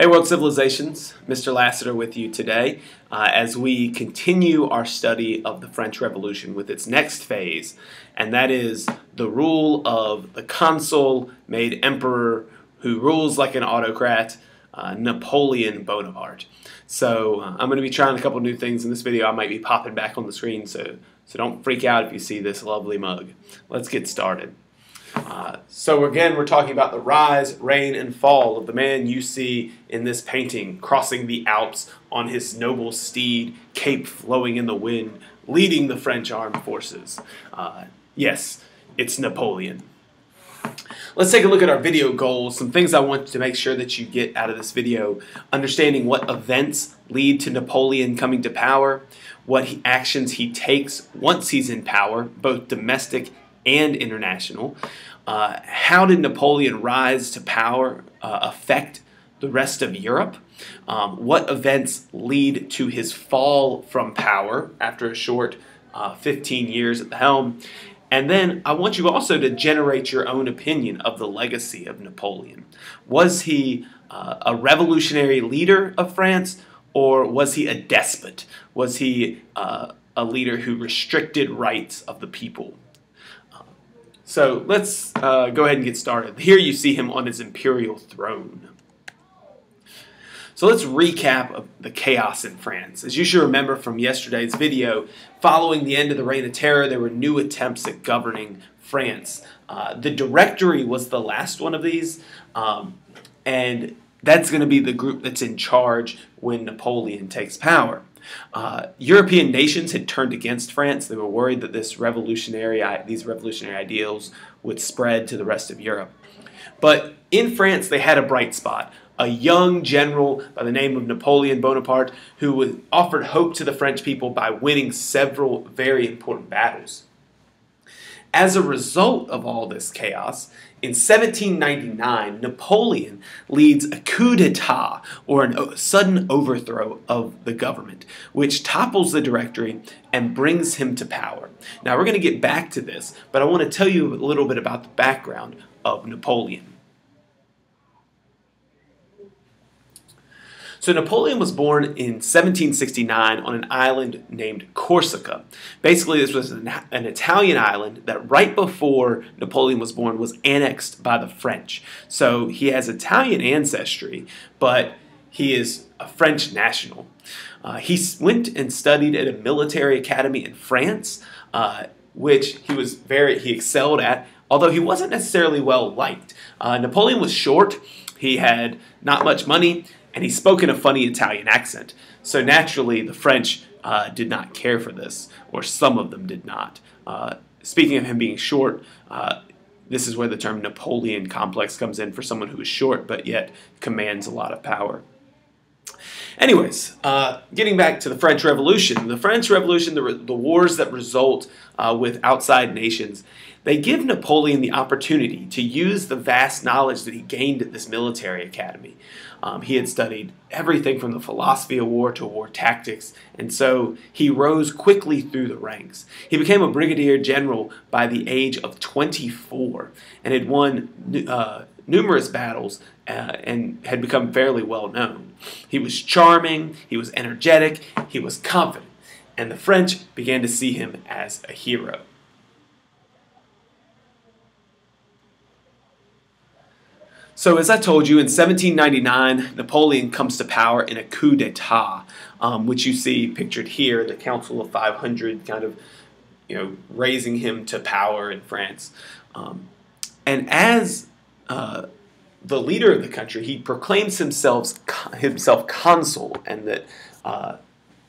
Hey World Civilizations, Mr. Lassiter with you today as we continue our study of the French Revolution with its next phase, and that is the rule of the consul made emperor who rules like an autocrat, Napoleon Bonaparte. So I'm going to be trying a couple new things in this video. I might be popping back on the screen, so don't freak out if you see this lovely mug. Let's get started. So again, we're talking about the rise, reign, and fall of the man you see in this painting, crossing the Alps on his noble steed, cape flowing in the wind, leading the French armed forces. Yes, it's Napoleon. Let's take a look at our video goals, some things I want to make sure that you get out of this video. Understanding what events lead to Napoleon coming to power, what actions he takes once he's in power, both domestic and international. How did Napoleon rise to power affect the rest of Europe? What events lead to his fall from power after a short 15 years at the helm? And then I want you also to generate your own opinion of the legacy of Napoleon. Was he a revolutionary leader of France, or was he a despot? Was he a leader who restricted rights of the people? So let's go ahead and get started. Here you see him on his imperial throne. So let's recap the chaos in France. As you should remember from yesterday's video, following the end of the Reign of Terror, there were new attempts at governing France. The Directory was the last one of these, and that's going to be the group that's in charge when Napoleon takes power. European nations had turned against France. They were worried that these revolutionary ideals would spread to the rest of Europe. But in France, they had a bright spot. A young general by the name of Napoleon Bonaparte who offered hope to the French people by winning several very important battles. As a result of all this chaos, in 1799, Napoleon leads a coup d'etat, or a sudden overthrow of the government, which topples the Directory and brings him to power. Now, we're going to get back to this, but I want to tell you a little bit about the background of Napoleon. So Napoleon was born in 1769 on an island named Corsica. Basically, this was an Italian island that right before Napoleon was born was annexed by the French. So he has Italian ancestry, but he is a French national. He went and studied at a military academy in France, which he excelled at, although he wasn't necessarily well liked. Napoleon was short, he had not much money, and he spoke in a funny Italian accent. So naturally, the French did not care for this, or some of them did not. Speaking of him being short, this is where the term Napoleon complex comes in for someone who is short but yet commands a lot of power. Anyways, getting back to the French Revolution. The French Revolution, the wars that result with outside nations, they give Napoleon the opportunity to use the vast knowledge that he gained at this military academy. He had studied everything from the philosophy of war to war tactics, and so he rose quickly through the ranks. He became a brigadier general by the age of 24 and had won numerous battles and had become fairly well known. He was charming, he was energetic, he was confident, and the French began to see him as a hero. So as I told you, in 1799, Napoleon comes to power in a coup d'etat, which you see pictured here, the Council of 500 kind of, raising him to power in France. And as the leader of the country, he proclaims himself consul, and that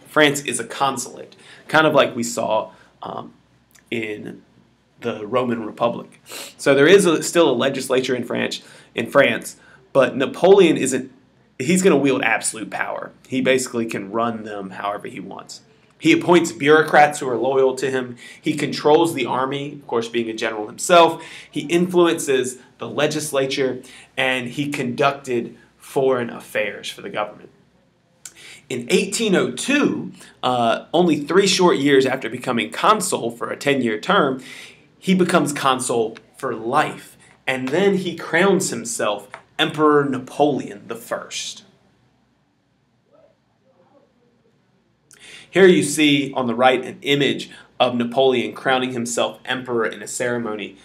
France is a consulate, kind of like we saw in the Roman Republic. So there is still a legislature in France, but Napoleon he's going to wield absolute power. He basically can run them however he wants. He appoints bureaucrats who are loyal to him. He controls the army, of course being a general himself. He influences the legislature, and he conducted foreign affairs for the government. In 1802, only 3 short years after becoming consul for a 10-year term, he becomes consul for life, and then he crowns himself Emperor Napoleon I. Here you see on the right an image of Napoleon crowning himself emperor in a ceremony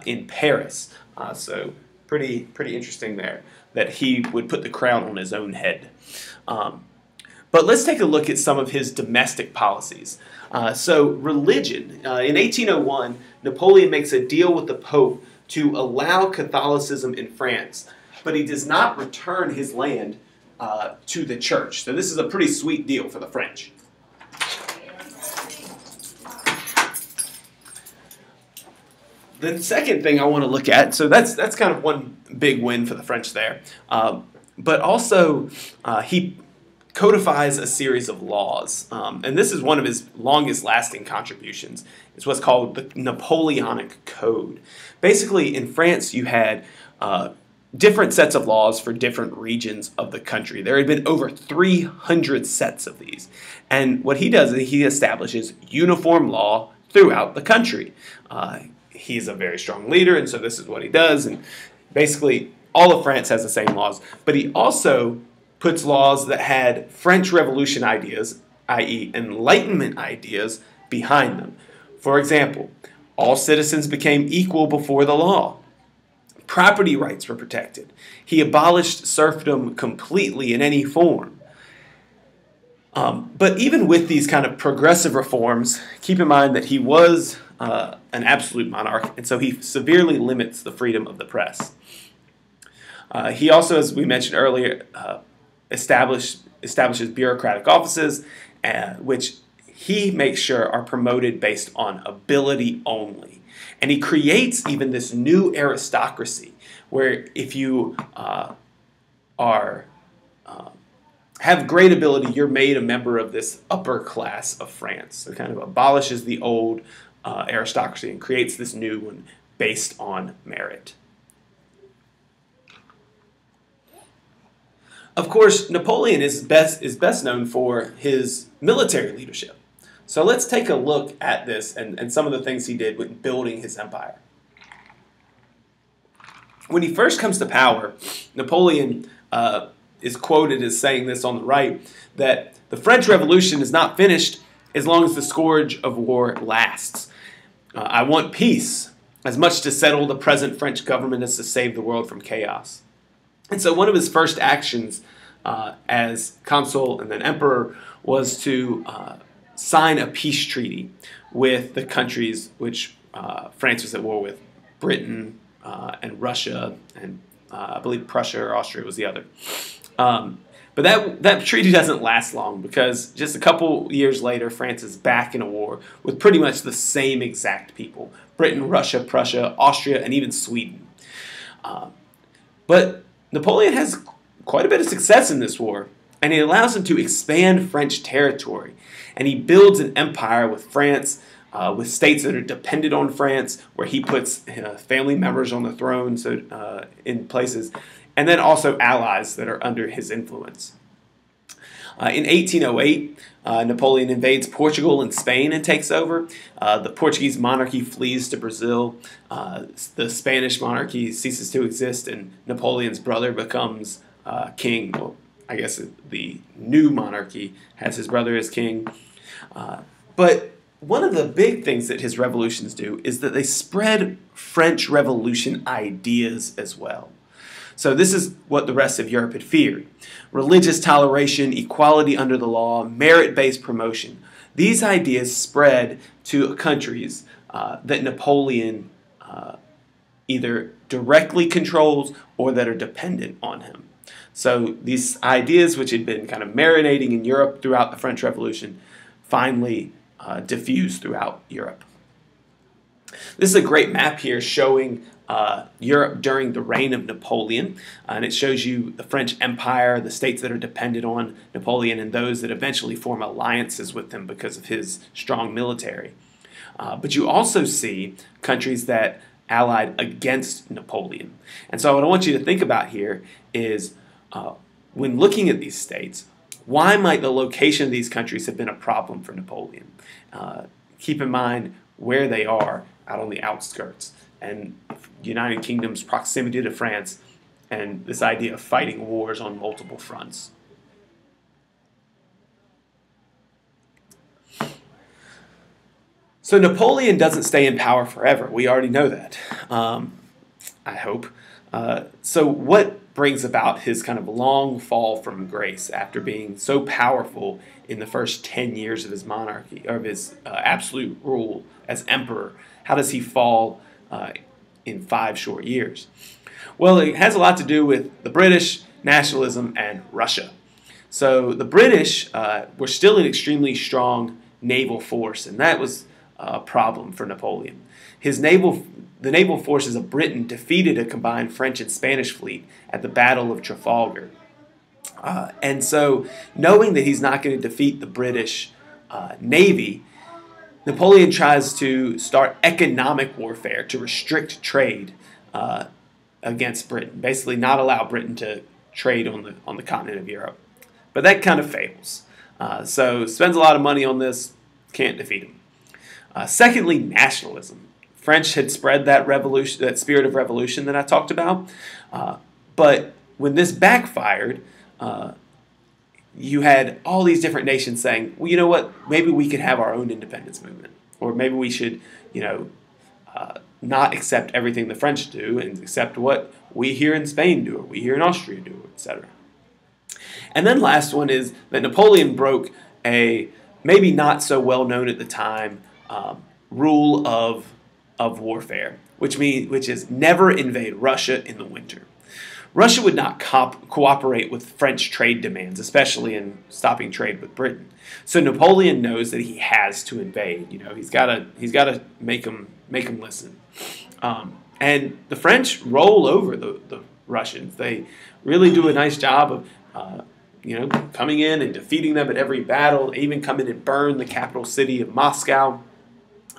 in Paris. So pretty interesting there that he would put the crown on his own head. But let's take a look at some of his domestic policies. So religion. In 1801, Napoleon makes a deal with the Pope to allow Catholicism in France, but he does not return his land to the church. So this is a pretty sweet deal for the French. The second thing I want to look at, so that's kind of one big win for the French there, but also he codifies a series of laws, and this is one of his longest lasting contributions. It's what's called the Napoleonic Code. Basically, in France, you had different sets of laws for different regions of the country. There had been over 300 sets of these, and what he does is he establishes uniform law throughout the country. He's a very strong leader, and so this is what he does, and basically all of France has the same laws, but he also puts laws that had French Revolution ideas, i.e. Enlightenment ideas, behind them. For example, all citizens became equal before the law. Property rights were protected. He abolished serfdom completely in any form. But even with these kind of progressive reforms, keep in mind that he was an absolute monarch, and so he severely limits the freedom of the press. He also, as we mentioned earlier, establishes bureaucratic offices, which he makes sure are promoted based on ability only. And he creates even this new aristocracy, where if you have great ability, you're made a member of this upper class of France. So it kind of abolishes the old aristocracy and creates this new one based on merit. Of course, Napoleon is best known for his military leadership. So let's take a look at this and some of the things he did with building his empire. When he first comes to power, Napoleon is quoted as saying this on the right, that the French Revolution is not finished as long as the scourge of war lasts. I want peace, as much to settle the present French government as to save the world from chaos. And so one of his first actions as consul and then emperor was to sign a peace treaty with the countries which France was at war with, Britain and Russia, and I believe Prussia or Austria was the other. But that treaty doesn't last long, because just a couple years later, France is back in a war with pretty much the same exact people. Britain, Russia, Prussia, Austria, and even Sweden. But Napoleon has quite a bit of success in this war, and it allows him to expand French territory. And he builds an empire with France, with states that are dependent on France, where he puts family members on the throne, so in places, and then also allies that are under his influence. In 1808, Napoleon invades Portugal and Spain and takes over. The Portuguese monarchy flees to Brazil. The Spanish monarchy ceases to exist, and Napoleon's brother becomes king. Well, I guess the new monarchy has his brother as king. But one of the big things that his revolutions do is that they spread French Revolution ideas as well. So this is what the rest of Europe had feared. Religious toleration, equality under the law, merit-based promotion. These ideas spread to countries that Napoleon either directly controls or that are dependent on him. So these ideas, which had been kind of marinating in Europe throughout the French Revolution, finally diffused throughout Europe. This is a great map here showing Europe during the reign of Napoleon, and it shows you the French Empire, the states that are dependent on Napoleon, and those that eventually form alliances with him because of his strong military. But you also see countries that allied against Napoleon. And so what I want you to think about here is when looking at these states, why might the location of these countries have been a problem for Napoleon? Keep in mind where they are out on the outskirts, and United Kingdom's proximity to France, and this idea of fighting wars on multiple fronts. So Napoleon doesn't stay in power forever. We already know that, I hope. So what brings about his kind of long fall from grace after being so powerful in the first 10 years of his monarchy, or of his absolute rule as emperor? How does he fall in 5 short years? Well, it has a lot to do with the British, nationalism, and Russia. So the British were still an extremely strong naval force, and that was a problem for Napoleon. The naval forces of Britain defeated a combined French and Spanish fleet at the Battle of Trafalgar. And so, knowing that he's not going to defeat the British Navy, Napoleon tries to start economic warfare to restrict trade against Britain, basically not allow Britain to trade on the continent of Europe. But that kind of fails. So spends a lot of money on this, can't defeat him. Secondly, nationalism. French had spread that revolution, that spirit of revolution that I talked about. But when this backfired, you had all these different nations saying, well, you know what, maybe we could have our own independence movement. Or maybe we should, not accept everything the French do and accept what we here in Spain do, or we here in Austria do, etc. And then last one is that Napoleon broke a maybe not so well known at the time rule of warfare, which is never invade Russia in the winter. Russia would not cooperate with French trade demands, especially in stopping trade with Britain. So Napoleon knows that he has to invade. He's got to make them listen. And the French roll over the Russians. They really do a nice job of coming in and defeating them at every battle. They even come in and burn the capital city of Moscow.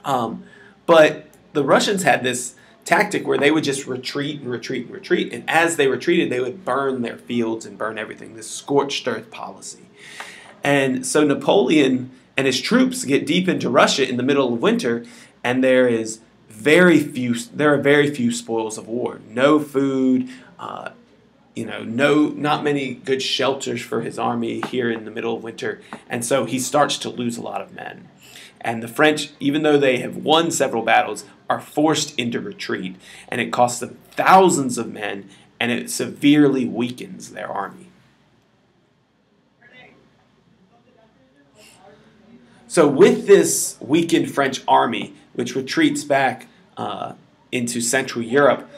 But the Russians had this tactic where they would just retreat and retreat and retreat, and as they retreated, they would burn their fields and burn everything, this scorched earth policy. And so Napoleon and his troops get deep into Russia in the middle of winter, and there are very few spoils of war. No food, not many good shelters for his army here in the middle of winter, and so he starts to lose a lot of men. And the French, even though they have won several battles, are forced into retreat, and it costs them thousands of men, and it severely weakens their army. So with this weakened French army, which retreats back into Central Europe,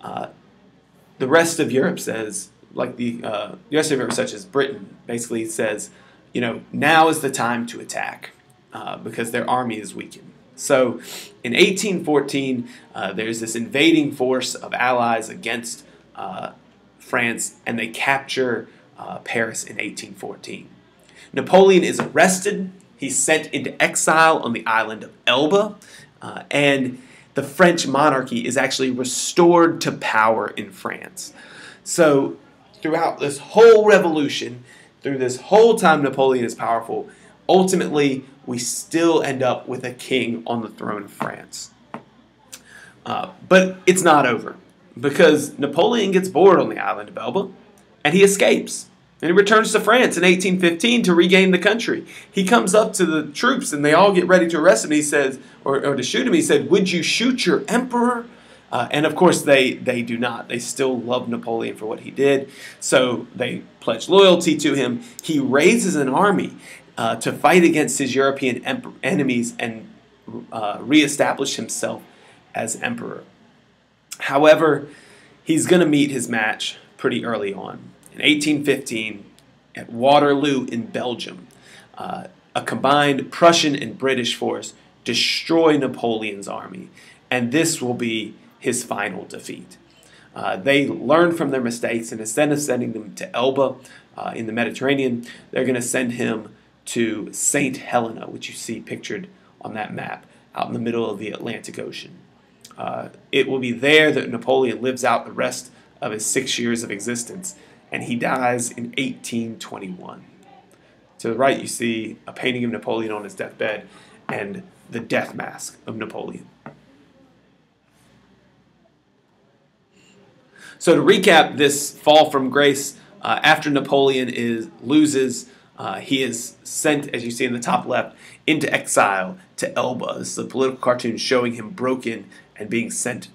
the rest of Europe says, like the rest of Europe, such as Britain, basically says, now is the time to attack. Because their army is weakened. So in 1814, there's this invading force of allies against France, and they capture Paris in 1814. Napoleon is arrested. He's sent into exile on the island of Elba, and the French monarchy is actually restored to power in France. So throughout this whole revolution, through this whole time Napoleon is powerful, ultimately, we still end up with a king on the throne of France. But it's not over, because Napoleon gets bored on the island of Elba, and he escapes. And he returns to France in 1815 to regain the country. He comes up to the troops, and they all get ready to arrest him. He says, or to shoot him, he said, "Would you shoot your emperor?" And of course, they do not. They still love Napoleon for what he did, so they pledge loyalty to him. He raises an army to fight against his European enemies and reestablish himself as emperor. However, he's going to meet his match pretty early on. In 1815, at Waterloo in Belgium, a combined Prussian and British force destroy Napoleon's army, and this will be his final defeat. They learn from their mistakes, and instead of sending them to Elba in the Mediterranean, they're going to send him to St. Helena, which you see pictured on that map, out in the middle of the Atlantic Ocean. It will be there that Napoleon lives out the rest of his 6 years of existence, and he dies in 1821. To the right, you see a painting of Napoleon on his deathbed and the death mask of Napoleon. So to recap this fall from grace, after Napoleon loses He is sent, as you see in the top left, into exile to Elba. This is a political cartoon showing him broken and being sent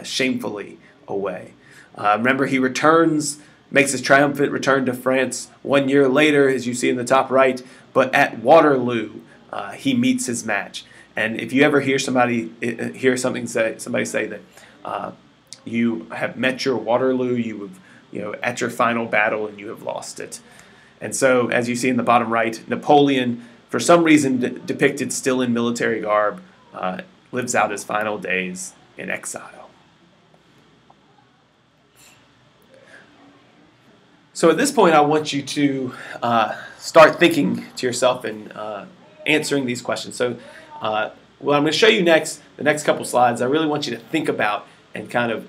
shamefully away. Remember, he returns, makes his triumphant return to France 1 year later, as you see in the top right, but at Waterloo, he meets his match. And if you ever hear somebody say that you have met your Waterloo, you have, at your final battle, and you have lost it. And so, as you see in the bottom right, Napoleon, for some reason depicted still in military garb, lives out his final days in exile. So at this point, I want you to start thinking to yourself and answering these questions. So what I'm going to show you next, the next couple slides, I really want you to think about and kind of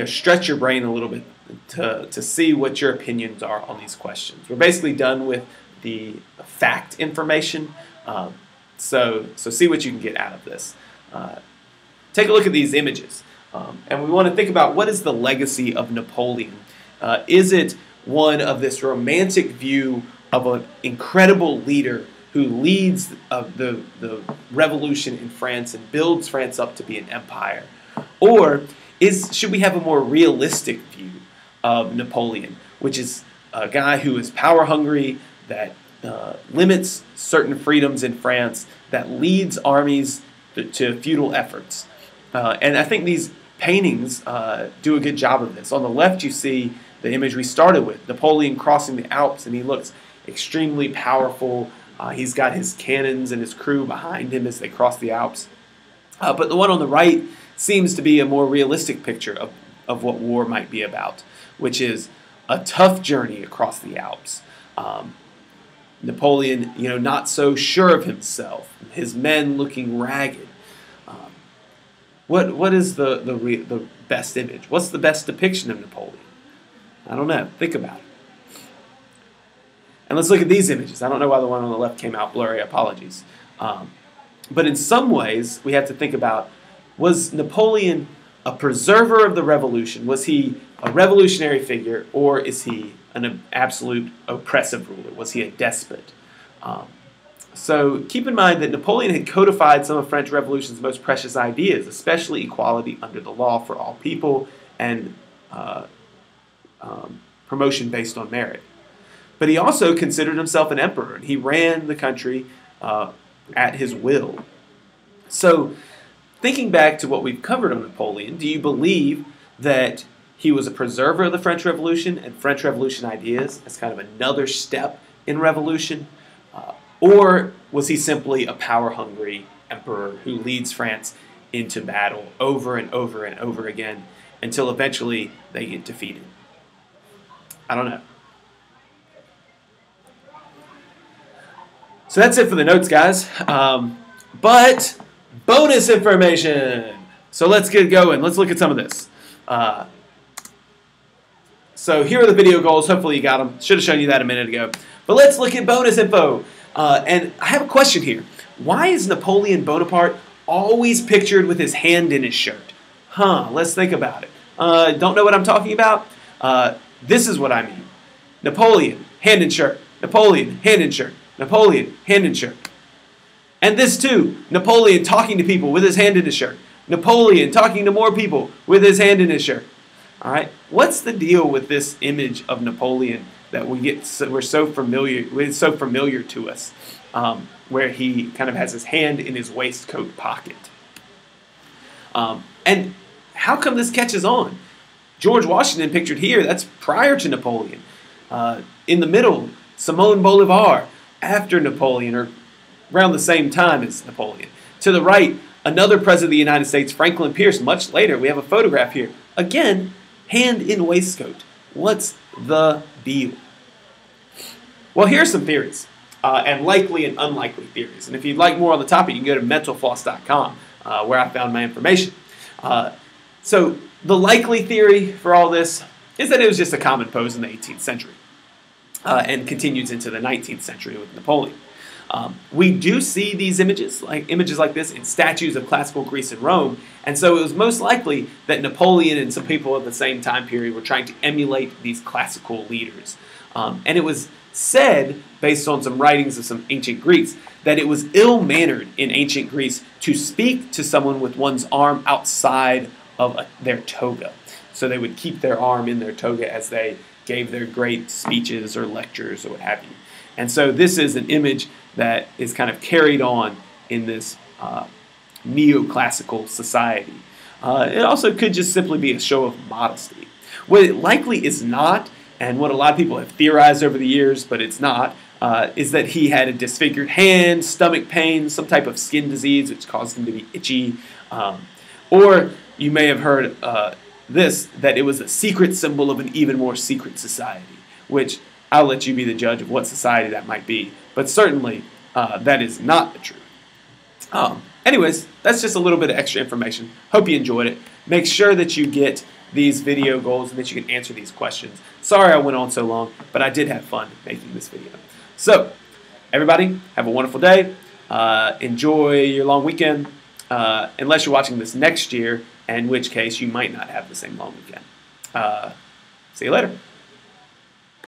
stretch your brain a little bit to see what your opinions are on these questions. We're basically done with the fact information, so see what you can get out of this. Take a look at these images, and we want to think about what is the legacy of Napoleon. Is it one of this romantic view of an incredible leader who leads the revolution in France and builds France up to be an empire? Or should we have a more realistic view of Napoleon, which is a guy who is power hungry, that limits certain freedoms in France, that leads armies to futile efforts? And I think these paintings do a good job of this. On the left, you see the image we started with, Napoleon crossing the Alps, and he looks extremely powerful. He's got his cannons and his crew behind him as they cross the Alps. But the one on the right seems to be a more realistic picture of what war might be about, which is a tough journey across the Alps. Napoleon, not so sure of himself, his men looking ragged. What is the best image? What's the best depiction of Napoleon? I don't know. Think about it. And let's look at these images. I don't know why the one on the left came out blurry. Apologies. But in some ways, we have to think about, was Napoleon a preserver of the revolution? Was he a revolutionary figure, or is he an absolute oppressive ruler? Was he a despot? So keep in mind that Napoleon had codified some of French Revolution's most precious ideas, especially equality under the law for all people and promotion based on merit. But he also considered himself an emperor, and he ran the country at his will. So thinking back to what we've covered on Napoleon, do you believe that he was a preserver of the French Revolution and French Revolution ideas as kind of another step in revolution? Or was he simply a power-hungry emperor who leads France into battle over and over and over again until eventually they get defeated? I don't know. So that's it for the notes, guys. But bonus information. So let's get going. Let's look at some of this. So here are the video goals. Hopefully you got them. Should have shown you that a minute ago. But let's look at bonus info. And I have a question here. Why is Napoleon Bonaparte always pictured with his hand in his shirt? Let's think about it. Don't know what I'm talking about? This is what I mean. Napoleon, hand in shirt. Napoleon, hand in shirt. Napoleon, hand in shirt. And this too. Napoleon talking to people with his hand in his shirt. Napoleon talking to more people with his hand in his shirt. All right. What's the deal with this image of Napoleon that we're so familiar? It's so familiar to us, where he kind of has his hand in his waistcoat pocket. And how come this catches on? George Washington pictured here, that's prior to Napoleon. In the middle, Simon Bolivar, after Napoleon, or around the same time as Napoleon. To the right, another president of the United States, Franklin Pierce, much later. We have a photograph here. Again, hand in waistcoat. What's the deal? Well, here's some theories, and likely and unlikely theories. And if you'd like more on the topic, you can go to mentalfloss.com, where I found my information. So the likely theory for all this is that it was just a common pose in the 18th century and continues into the 19th century with Napoleon. We do see these images like this in statues of classical Greece and Rome, and so it was most likely that Napoleon and some people at the same time period were trying to emulate these classical leaders. And it was said, based on some writings of some ancient Greeks, that it was ill-mannered in ancient Greece to speak to someone with one's arm outside of their toga. So they would keep their arm in their toga as they gave their great speeches or lectures or what have you. And so this is an image that is kind of carried on in this neoclassical society. It also could just simply be a show of modesty. What it likely is not, and what a lot of people have theorized over the years, but it's not, is that he had a disfigured hand, stomach pain, some type of skin disease which caused him to be itchy. Or you may have heard that it was a secret symbol of an even more secret society, which I'll let you be the judge of what society that might be. But certainly, that is not the truth. Anyways, that's just a little bit of extra information. Hope you enjoyed it. Make sure that you get these video goals and that you can answer these questions. Sorry I went on so long, but I did have fun making this video. So, everybody, have a wonderful day. Enjoy your long weekend, unless you're watching this next year, in which case you might not have the same long weekend. See you later.